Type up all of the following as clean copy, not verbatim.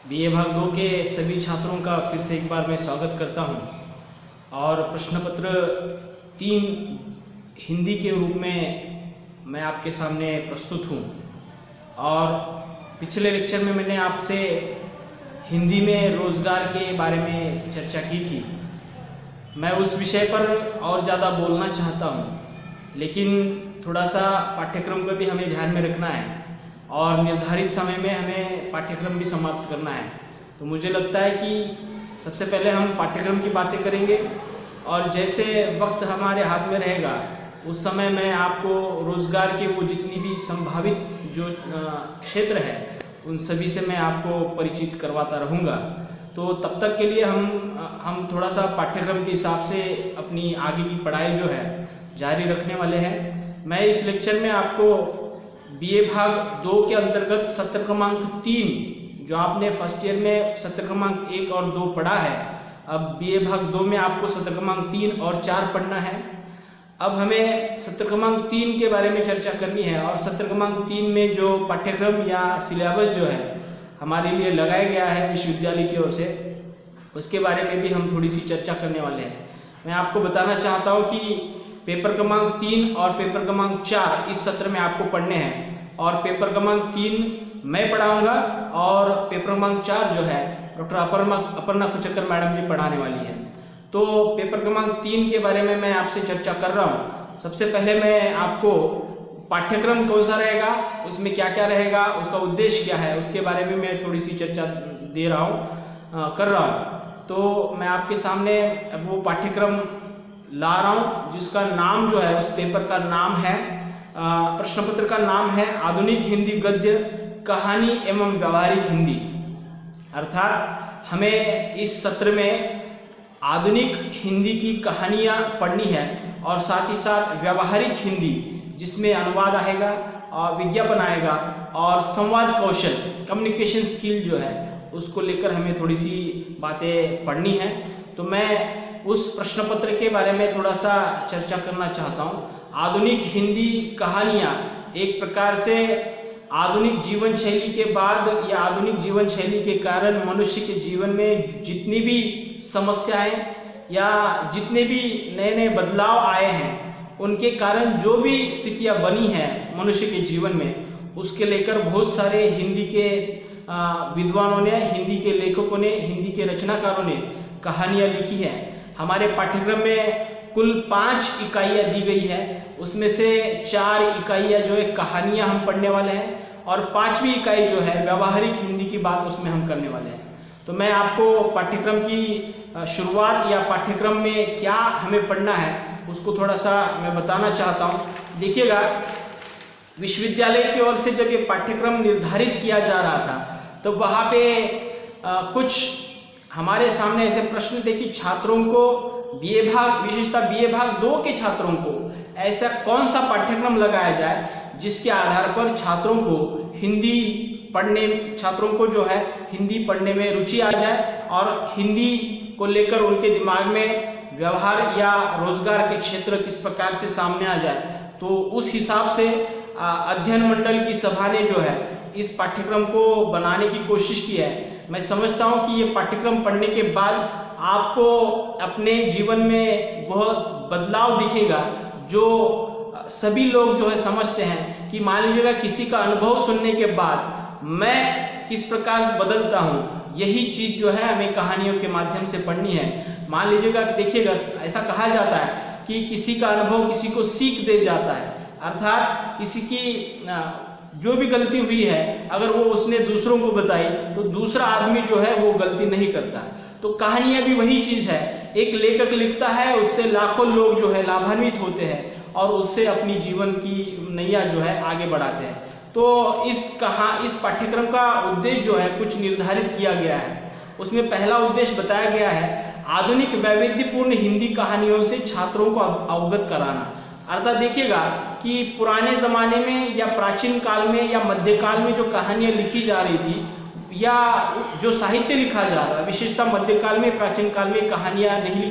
BA भाग 2 के सभी छात्रों का फिर से एक बार मैं स्वागत करता हूं। और प्रश्न पत्र 3 हिंदी के रूप में मैं आपके सामने प्रस्तुत हूं। और पिछले लेक्चर में मैंने आपसे हिंदी में रोज़गार के बारे में चर्चा की थी। मैं उस विषय पर और ज़्यादा बोलना चाहता हूं, लेकिन थोड़ा सा पाठ्यक्रम को भी हमें ध्यान में रखना है और निर्धारित समय में हमें पाठ्यक्रम भी समाप्त करना है। तो मुझे लगता है कि सबसे पहले हम पाठ्यक्रम की बातें करेंगे और जैसे वक्त हमारे हाथ में रहेगा उस समय मैं आपको रोज़गार के वो जितनी भी संभावित जो क्षेत्र है उन सभी से मैं आपको परिचित करवाता रहूँगा। तो तब तक के लिए हम थोड़ा सा पाठ्यक्रम के हिसाब से अपनी आगे की पढ़ाई जो है जारी रखने वाले हैं। मैं इस लेक्चर में आपको बीए भाग 2 के अंतर्गत सत्र क्रमांक 3 जो आपने फर्स्ट ईयर में सत्र क्रमांक 1 और 2 पढ़ा है, अब बीए भाग 2 में आपको सत्र क्रमांक 3 और 4 पढ़ना है। अब हमें सत्र क्रमांक 3 के बारे में चर्चा करनी है और सत्र क्रमांक 3 में जो पाठ्यक्रम या सिलेबस जो है हमारे लिए लगाया गया है विश्वविद्यालय की ओर से, उसके बारे में भी हम थोड़ी सी चर्चा करने वाले हैं। मैं आपको बताना चाहता हूँ कि पेपर क्रमांक 3 और पेपर क्रमांक 4 इस सत्र में आपको पढ़ने हैं और पेपर क्रमांक 3 मैं पढ़ाऊंगा और पेपर क्रमांक 4 जो है डॉक्टर अपर्णा कुचक्कर मैडम जी पढ़ाने वाली है। तो पेपर क्रमांक 3 के बारे में मैं आपसे चर्चा कर रहा हूँ। सबसे पहले मैं आपको पाठ्यक्रम कौन सा रहेगा, उसमें क्या क्या रहेगा, उसका उद्देश्य क्या है, उसके बारे में मैं थोड़ी सी चर्चा कर रहा हूँ। तो मैं आपके सामने वो पाठ्यक्रम ला रहा हूँ जिसका नाम जो है, उस पेपर का नाम है, प्रश्न पत्र का नाम है आधुनिक हिंदी गद्य कहानी एवं व्यावहारिक हिंदी। अर्थात हमें इस सत्र में आधुनिक हिंदी की कहानियाँ पढ़नी है और साथ ही साथ व्यावहारिक हिंदी जिसमें अनुवाद आएगा और विज्ञापन आएगा और संवाद कौशल कम्युनिकेशन स्किल जो है उसको लेकर हमें थोड़ी सी बातें पढ़नी है। तो मैं उस प्रश्न पत्र के बारे में थोड़ा सा चर्चा करना चाहता हूँ। आधुनिक हिंदी कहानियाँ एक प्रकार से आधुनिक जीवन शैली के बाद या आधुनिक जीवन शैली के कारण मनुष्य के जीवन में जितनी भी समस्याएं या जितने भी नए नए बदलाव आए हैं उनके कारण जो भी स्थितियां बनी हैं मनुष्य के जीवन में, उसके लेकर बहुत सारे हिंदी के विद्वानों ने, हिंदी के लेखकों ने, हिंदी के रचनाकारों ने कहानियाँ लिखी हैं। हमारे पाठ्यक्रम में कुल 5 इकाइयाँ दी गई है, उसमें से 4 इकाइयाँ जो है कहानियाँ हम पढ़ने वाले हैं और 5वीं इकाई जो है व्यावहारिक हिंदी की बात उसमें हम करने वाले हैं। तो मैं आपको पाठ्यक्रम की शुरुआत या पाठ्यक्रम में क्या हमें पढ़ना है उसको थोड़ा सा मैं बताना चाहता हूँ। देखिएगा, विश्वविद्यालय की ओर से जब ये पाठ्यक्रम निर्धारित किया जा रहा था तो वहाँ पे कुछ हमारे सामने ऐसे प्रश्न थे कि छात्रों को बीए भाग, विशेषतः बीए भाग 2 के छात्रों को ऐसा कौन सा पाठ्यक्रम लगाया जाए जिसके आधार पर छात्रों को छात्रों को जो है हिंदी पढ़ने में रुचि आ जाए और हिंदी को लेकर उनके दिमाग में व्यवहार या रोजगार के क्षेत्र किस प्रकार से सामने आ जाए। तो उस हिसाब से अध्ययन मंडल की सभा ने जो है इस पाठ्यक्रम को बनाने की कोशिश की है। मैं समझता हूँ कि ये पाठ्यक्रम पढ़ने के बाद आपको अपने जीवन में बहुत बदलाव दिखेगा, जो सभी लोग जो है समझते हैं कि मान लीजिएगा किसी का अनुभव सुनने के बाद मैं किस प्रकार से बदलता हूँ, यही चीज़ जो है हमें कहानियों के माध्यम से पढ़नी है। मान लीजिएगा कि देखिएगा, ऐसा कहा जाता है कि किसी का अनुभव किसी को सीख दे जाता है। अर्थात किसी की जो भी गलती हुई है अगर वो उसने दूसरों को बताई तो दूसरा आदमी जो है वो गलती नहीं करता। तो कहानियाँ भी वही चीज़ है, एक लेखक लिखता है, उससे लाखों लोग जो है लाभान्वित होते हैं और उससे अपनी जीवन की नैया जो है आगे बढ़ाते हैं। तो इस पाठ्यक्रम का उद्देश्य जो है कुछ निर्धारित किया गया है। उसमें पहला उद्देश्य बताया गया है आधुनिक वैविध्यपूर्ण हिंदी कहानियों से छात्रों को अवगत कराना। अर्थात देखिएगा कि पुराने ज़माने में या प्राचीन काल में या मध्यकाल में जो कहानियाँ लिखी जा रही थी या जो साहित्य लिखा जा रहा है, विशेषतः मध्यकाल में, प्राचीन काल में कहानियाँ नहीं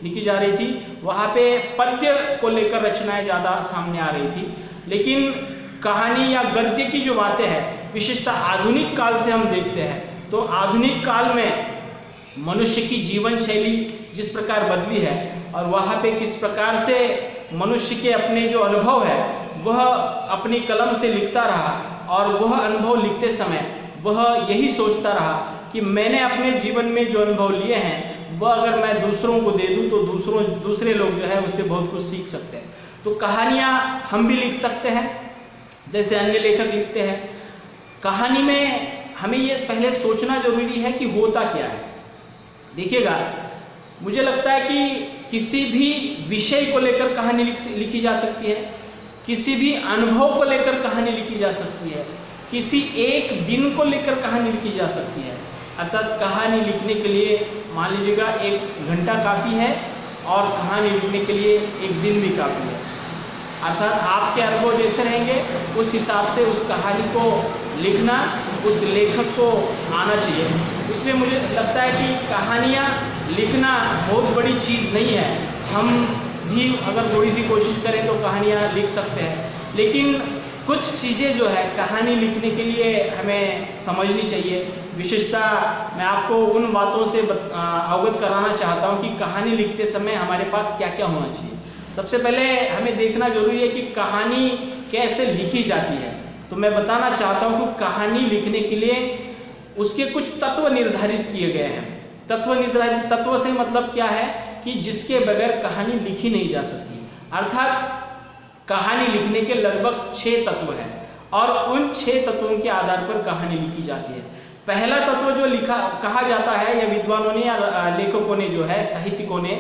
लिखी जा रही थी, वहाँ पे पद्य को लेकर रचनाएं ज़्यादा सामने आ रही थी। लेकिन कहानी या गद्य की जो बातें हैं विशेषतः आधुनिक काल से हम देखते हैं तो आधुनिक काल में मनुष्य की जीवन शैली जिस प्रकार बदली है और वहाँ पे किस प्रकार से मनुष्य के अपने जो अनुभव है वह अपनी कलम से लिखता रहा और वह अनुभव लिखते समय वह यही सोचता रहा कि मैंने अपने जीवन में जो अनुभव लिए हैं वह अगर मैं दूसरों को दे दूं तो दूसरे लोग जो है उससे बहुत कुछ सीख सकते हैं। तो कहानियाँ हम भी लिख सकते हैं जैसे अन्य लेखक लिखते हैं। कहानी में हमें ये पहले सोचना जरूरी है कि होता क्या है। देखिएगा, मुझे लगता है कि किसी भी विषय को लेकर कहानी लिखी जा सकती है, किसी भी अनुभव को लेकर कहानी लिखी जा सकती है, किसी एक दिन को लेकर कहानी लिखी जा सकती है। अर्थात कहानी लिखने के लिए मान लीजिएगा 1 घंटा काफ़ी है और कहानी लिखने के लिए 1 दिन भी काफ़ी है। अर्थात आपके अनुभव जैसे रहेंगे उस हिसाब से उस कहानी को लिखना उस लेखक को आना चाहिए। इसलिए मुझे लगता है कि कहानियाँ लिखना बहुत बड़ी चीज़ नहीं है। हम भी अगर थोड़ी सी कोशिश करें तो कहानियाँ लिख सकते हैं, लेकिन कुछ चीज़ें जो है कहानी लिखने के लिए हमें समझनी चाहिए। विशेषतः मैं आपको उन बातों से अवगत कराना चाहता हूँ कि कहानी लिखते समय हमारे पास क्या क्या होना चाहिए। सबसे पहले हमें देखना जरूरी है कि कहानी कैसे लिखी जाती है। तो मैं बताना चाहता हूँ कि कहानी लिखने के लिए उसके कुछ तत्व निर्धारित किए गए हैं। तत्व से मतलब क्या है कि जिसके बगैर कहानी लिखी नहीं जा सकती। अर्थात कहानी लिखने के लगभग 6 तत्व हैं और उन 6 तत्वों के आधार पर कहानी लिखी जाती है। पहला तत्व जो कहा जाता है या विद्वानों ने या लेखकों ने जो है साहित्यिकों ने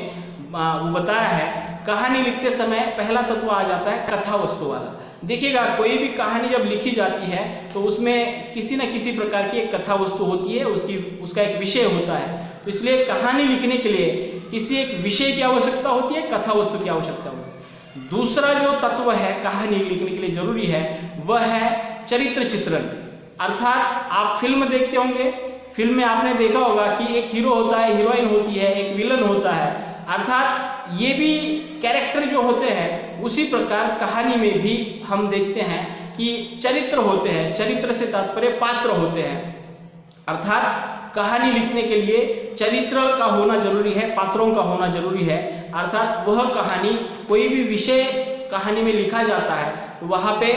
बताया है, कहानी लिखते समय पहला तत्व आ जाता है कथा वस्तु वाला। देखिएगा, कोई भी कहानी जब लिखी जाती है तो उसमें किसी न किसी प्रकार की एक कथा वस्तु होती है, उसका एक विषय होता है। तो इसलिए कहानी लिखने के लिए किसी एक विषय की आवश्यकता होती है, कथा वस्तु की आवश्यकता होती है। दूसरा जो तत्व है कहानी लिखने के लिए जरूरी है वह है चरित्र चित्रण। अर्थात आप फिल्म देखते होंगे, फिल्म में आपने देखा होगा कि एक हीरो होता है, हीरोइन होती है, एक विलन होता है। अर्थात ये भी कैरेक्टर जो होते हैं उसी प्रकार कहानी में भी हम देखते हैं कि चरित्र होते हैं। चरित्र से तात्पर्य पात्र होते हैं। अर्थात कहानी लिखने के लिए चरित्र का होना जरूरी है, पात्रों का होना जरूरी है। अर्थात वह कहानी, कोई भी विषय कहानी में लिखा जाता है तो वहाँ पे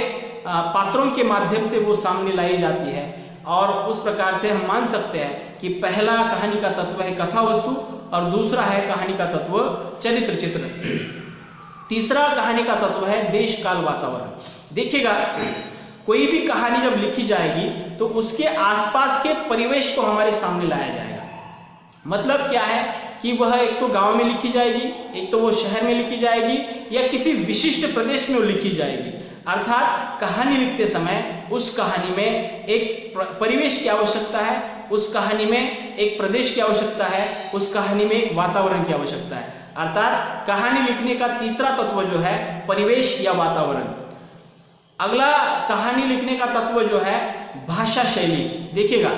पात्रों के माध्यम से वो सामने लाई जाती है और उस प्रकार से हम मान सकते हैं कि पहला कहानी का तत्व है कथा वस्तु और दूसरा है कहानी का तत्व चरित्र चित्रण। तीसरा कहानी का तत्व है देश काल वातावरण। देखिएगा, कोई भी कहानी जब लिखी जाएगी तो उसके आसपास के परिवेश को हमारे सामने लाया जाएगा। मतलब क्या है कि वह एक तो गांव में लिखी जाएगी, एक तो वो शहर में लिखी जाएगी या किसी विशिष्ट प्रदेश में वो लिखी जाएगी। अर्थात कहानी लिखते समय उस कहानी में एक परिवेश की आवश्यकता है, उस कहानी में एक प्रदेश की आवश्यकता है, उस कहानी में एक वातावरण की आवश्यकता है। अर्थात कहानी लिखने का तीसरा तत्व जो है परिवेश या वातावरण। अगला कहानी लिखने का तत्व जो है भाषा शैली। देखिएगा,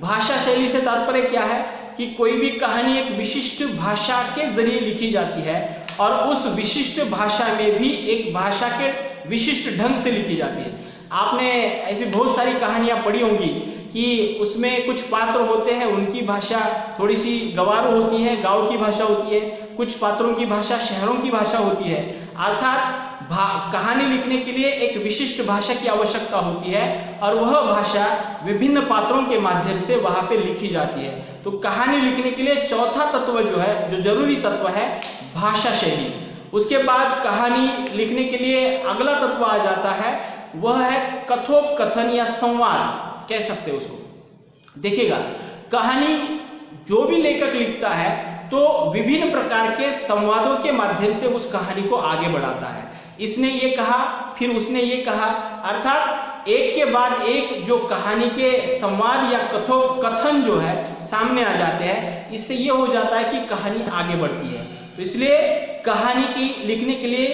भाषा शैली से तात्पर्य क्या है कि कोई भी कहानी एक विशिष्ट भाषा के जरिए लिखी जाती है और उस विशिष्ट भाषा में भी एक भाषा के विशिष्ट ढंग से लिखी जाती है। आपने ऐसी बहुत सारी कहानियां पढ़ी होंगी कि उसमें कुछ पात्र होते हैं, उनकी भाषा थोड़ी सी गंवारू होती है, गांव की भाषा होती है, कुछ पात्रों की भाषा शहरों की भाषा होती है। अर्थात कहानी लिखने के लिए एक विशिष्ट भाषा की आवश्यकता होती है और वह भाषा विभिन्न पात्रों के माध्यम से वहां पे लिखी जाती है। तो कहानी लिखने के लिए चौथा तत्व जो है, जो जरूरी तत्व है, भाषा शैली। उसके बाद कहानी लिखने के लिए अगला तत्व आ जाता है, वह है कथोपकथन या संवाद कह सकते हैं उसको। देखिएगा, कहानी जो भी लेखक लिखता है तो विभिन्न प्रकार के संवादों के माध्यम से उस कहानी को आगे बढ़ाता है। इसने ये कहा, फिर उसने ये कहा, अर्थात एक के बाद एक जो कहानी के संवाद या कथन जो है सामने आ जाते हैं। इससे ये हो जाता है कि कहानी आगे बढ़ती है। तो इसलिए कहानी की लिखने के लिए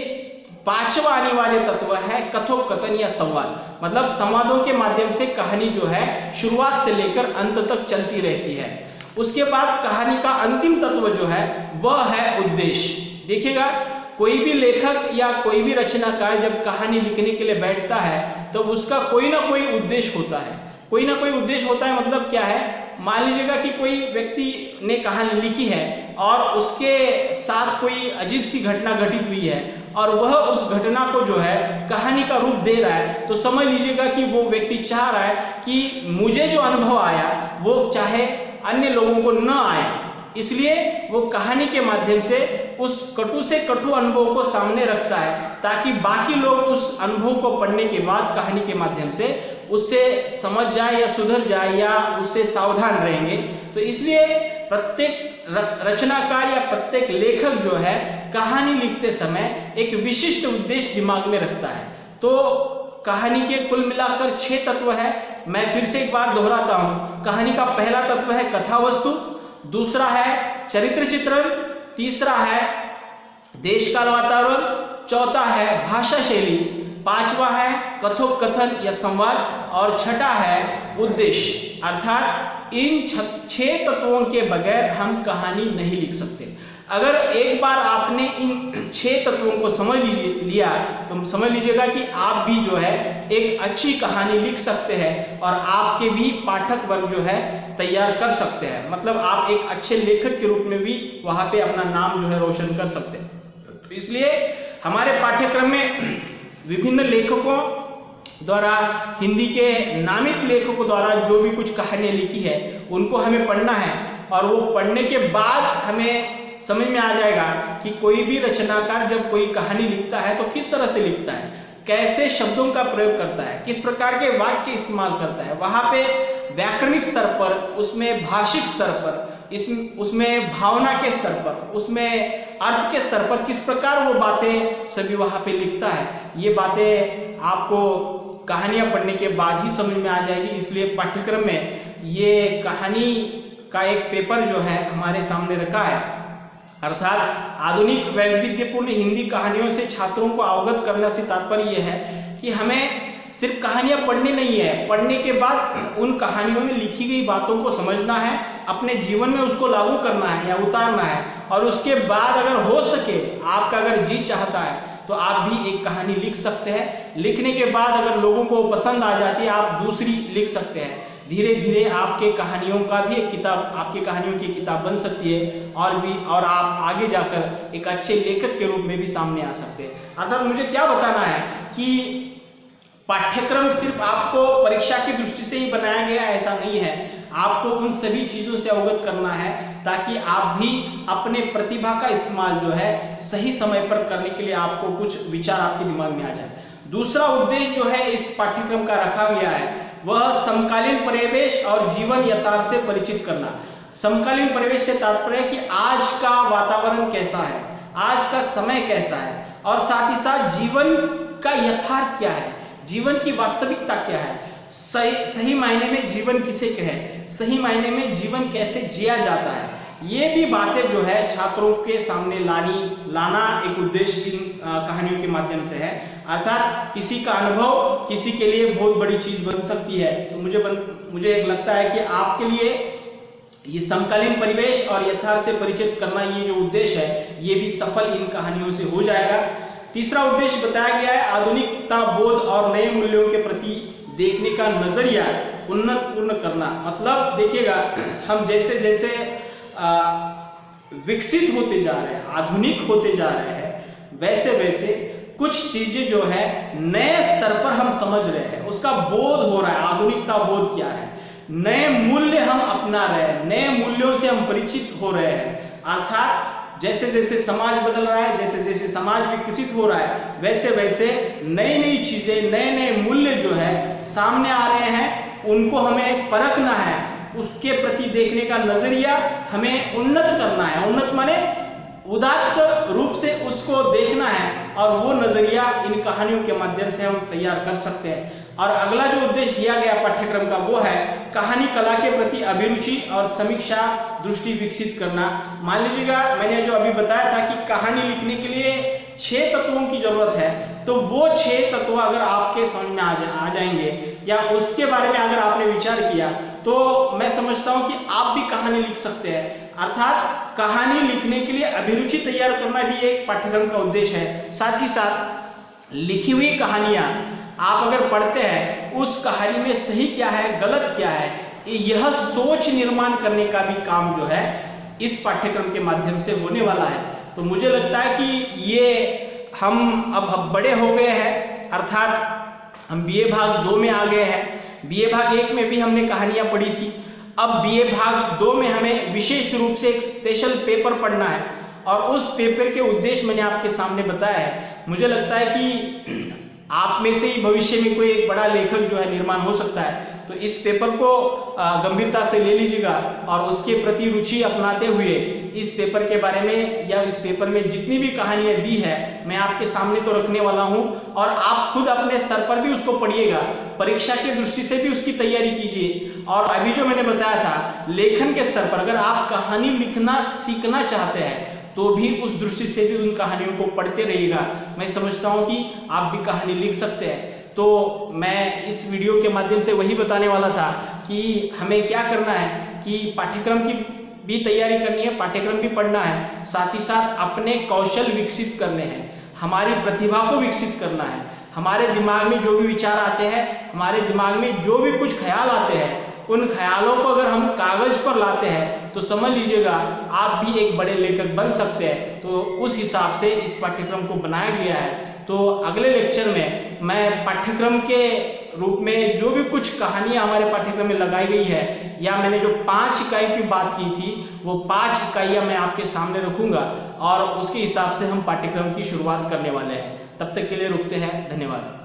पांचवा आने वाले तत्व है कथोपकथन या संवाद। मतलब संवादों के माध्यम से कहानी जो है शुरुआत से लेकर अंत तक चलती रहती है। उसके बाद कहानी का अंतिम तत्व जो है वह है उद्देश्य। देखिएगा, कोई भी लेखक या कोई भी रचनाकार जब कहानी लिखने के लिए बैठता है तो उसका कोई ना कोई उद्देश्य होता है। कोई ना कोई उद्देश्य होता है, मतलब क्या है, मान लीजिएगा कि कोई व्यक्ति ने कहानी लिखी है और उसके साथ कोई अजीब सी घटना घटित हुई है और वह उस घटना को जो है कहानी का रूप दे रहा है, तो समझ लीजिएगा कि वो व्यक्ति चाह रहा है कि मुझे जो अनुभव आया वो चाहे अन्य लोगों को न आए, इसलिए वो कहानी के माध्यम से उस कटु से कटु अनुभव को सामने रखता है ताकि बाकी लोग उस अनुभव को पढ़ने के बाद कहानी के माध्यम से उससे समझ जाए या सुधर जाए या उससे सावधान रहेंगे। तो इसलिए प्रत्येक रचनाकार या प्रत्येक लेखक जो है कहानी लिखते समय एक विशिष्ट उद्देश्य दिमाग में रखता है। तो कहानी के कुल मिलाकर 6 तत्व है। मैं फिर से एक बार दोहराता हूँ। कहानी का पहला तत्व है कथा वस्तु, दूसरा है चरित्र चित्रण, तीसरा है देश काल वातावरण, चौथा है भाषा शैली, पांचवा है कथोपकथन या संवाद और छठा है उद्देश्य। अर्थात इन 6 तत्वों के बगैर हम कहानी नहीं लिख सकते। अगर एक बार आपने इन 6 तत्वों को समझ लिया तो समझ लीजिएगा कि आप भी जो है एक अच्छी कहानी लिख सकते हैं और आपके भी पाठक वर्ग जो है तैयार कर सकते हैं। मतलब आप एक अच्छे लेखक के रूप में भी वहां पे अपना नाम जो है रोशन कर सकते हैं। तो इसलिए हमारे पाठ्यक्रम में विभिन्न लेखकों द्वारा, हिंदी के नामित लेखकों द्वारा जो भी कुछ कहानियां लिखी है उनको हमें पढ़ना है और वो पढ़ने के बाद हमें समझ में आ जाएगा कि कोई भी रचनाकार जब कोई कहानी लिखता है तो किस तरह से लिखता है, कैसे शब्दों का प्रयोग करता है, किस प्रकार के वाक्य इस्तेमाल करता है। वहां पे व्याकरणिक स्तर पर, उसमें भाषिक स्तर पर, उसमें भावना के स्तर पर, उसमें अर्थ के स्तर पर किस प्रकार वो बातें सभी वहां पे लिखता है, ये बातें आपको कहानियां पढ़ने के बाद ही समझ में आ जाएगी। इसलिए पाठ्यक्रम में ये कहानी का एक पेपर जो है हमारे सामने रखा है। अर्थात आधुनिक वैविध्यपूर्ण हिंदी कहानियों से छात्रों को अवगत करने से तात्पर्य यह है कि हमें सिर्फ कहानियां पढ़नी नहीं है, पढ़ने के बाद उन कहानियों में लिखी गई बातों को समझना है, अपने जीवन में उसको लागू करना है या उतारना है और उसके बाद अगर हो सके, आपका अगर जी चाहता है तो आप भी एक कहानी लिख सकते हैं। लिखने के बाद अगर लोगों को पसंद आ जाती है आप दूसरी लिख सकते हैं। धीरे धीरे आपके कहानियों का भी एक किताब, आपकी कहानियों की किताब बन सकती है और आप आगे जाकर एक अच्छे लेखक के रूप में भी सामने आ सकते हैं। अर्थात मुझे क्या बताना है कि पाठ्यक्रम सिर्फ आपको परीक्षा की दृष्टि से ही बनाया गया है, ऐसा नहीं है। आपको उन सभी चीज़ों से अवगत करना है ताकि आप भी अपने प्रतिभा का इस्तेमाल जो है सही समय पर करने के लिए आपको कुछ विचार आपके दिमाग में आ जाए। दूसरा उद्देश्य जो है इस पाठ्यक्रम का रखा गया है वह समकालीन परिवेश और जीवन यथार्थ से परिचित करना। समकालीन परिवेश से तात्पर्य कि आज का वातावरण कैसा है, आज का समय कैसा है और साथ ही साथ जीवन का यथार्थ क्या है, जीवन की वास्तविकता क्या है, सही मायने में जीवन किसे कहे, सही मायने में जीवन कैसे जिया जाता है, ये भी बातें जो है छात्रों के सामने लाना एक उद्देश्य इन कहानियों के माध्यम से है। अर्थात किसी का अनुभव किसी के लिए बहुत बड़ी चीज बन सकती है। तो मुझे एक लगता है कि आपके लिए ये समकालीन परिवेश और यथार्थ से परिचित करना, ये जो उद्देश्य है ये भी सफल इन कहानियों से हो जाएगा। तीसरा उद्देश्य बताया गया है आधुनिकता बोध और नए मूल्यों के प्रति देखने का नजरिया उन्नतपूर्ण करना। मतलब देखिएगा, हम जैसे जैसे विकसित होते जा रहे हैं, आधुनिक होते जा रहे हैं, वैसे वैसे कुछ चीजें जो है नए स्तर पर हम समझ रहे हैं, उसका बोध हो रहा है। आधुनिकता बोध क्या है, नए मूल्य हम अपना रहे हैं, नए मूल्यों से हम परिचित हो रहे हैं। अर्थात जैसे जैसे समाज बदल रहा है, जैसे जैसे समाज विकसित हो रहा है, वैसे वैसे नई नई चीजें, नए नए मूल्य जो है सामने आ रहे हैं, उनको हमें परखना है, उसके प्रति देखने का नजरिया हमें उन्नत करना है। उन्नत माने उदात्त रूप से उसको देखना है और वो नजरिया इन कहानियों के माध्यम से हम तैयार कर सकते हैं। और अगला जो उद्देश्य दिया गया पाठ्यक्रम का वो है कहानी कला के प्रति अभिरुचि और समीक्षा दृष्टि विकसित करना। मान लीजिएगा, मैंने जो अभी बताया था कि कहानी लिखने के लिए 6 तत्वों की जरूरत है, तो वो 6 तत्व अगर आपके समझ में आ जाएंगे या उसके बारे में अगर आपने विचार किया तो मैं समझता हूं कि आप भी कहानी लिख सकते हैं। अर्थात कहानी लिखने के लिए अभिरुचि तैयार करना भी एक पाठ्यक्रम का उद्देश्य है। साथ ही साथ लिखी हुई कहानियां आप अगर पढ़ते हैं, उस कहानी में सही क्या है, गलत क्या है, यह सोच निर्माण करने का भी काम जो है इस पाठ्यक्रम के माध्यम से होने वाला है। तो मुझे लगता है कि ये हम अब बड़े हो गए हैं, अर्थात हम बीए भाग 2 में आ गए हैं। बीए भाग 1 में भी हमने कहानियाँ पढ़ी थी, अब बीए भाग 2 में हमें विशेष रूप से एक स्पेशल पेपर पढ़ना है और उस पेपर के उद्देश्य मैंने आपके सामने बताया है। मुझे लगता है कि आप में से ही भविष्य में कोई एक बड़ा लेखक जो है निर्माण हो सकता है, तो इस पेपर को गंभीरता से ले लीजिएगा और उसके प्रति रुचि अपनाते हुए इस पेपर के बारे में या इस पेपर में जितनी भी कहानियाँ दी है मैं आपके सामने तो रखने वाला हूँ और आप खुद अपने स्तर पर भी उसको पढ़िएगा, परीक्षा की दृष्टि से भी उसकी तैयारी कीजिए। और अभी जो मैंने बताया था लेखन के स्तर पर, अगर आप कहानी लिखना सीखना चाहते हैं तो भी उस दृष्टि से भी उन कहानियों को पढ़ते रहिएगा। मैं समझता हूँ कि आप भी कहानी लिख सकते हैं। तो मैं इस वीडियो के माध्यम से वही बताने वाला था कि हमें क्या करना है कि पाठ्यक्रम की भी तैयारी करनी है, पाठ्यक्रम भी पढ़ना है, साथ ही साथ अपने कौशल विकसित करने हैं, हमारी प्रतिभा को विकसित करना है। हमारे दिमाग में जो भी विचार आते हैं, हमारे दिमाग में जो भी कुछ ख्याल आते हैं, उन ख्यालों को अगर हम कागज पर लाते हैं तो समझ लीजिएगा आप भी एक बड़े लेखक बन सकते हैं। तो उस हिसाब से इस पाठ्यक्रम को बनाया गया है। तो अगले लेक्चर में मैं पाठ्यक्रम के रूप में जो भी कुछ कहानियाँ हमारे पाठ्यक्रम में लगाई गई है या मैंने जो 5 इकाई की बात की थी वो 5 इकाइयाँ मैं आपके सामने रखूँगा और उसके हिसाब से हम पाठ्यक्रम की शुरुआत करने वाले हैं। तब तक के लिए रुकते हैं, धन्यवाद।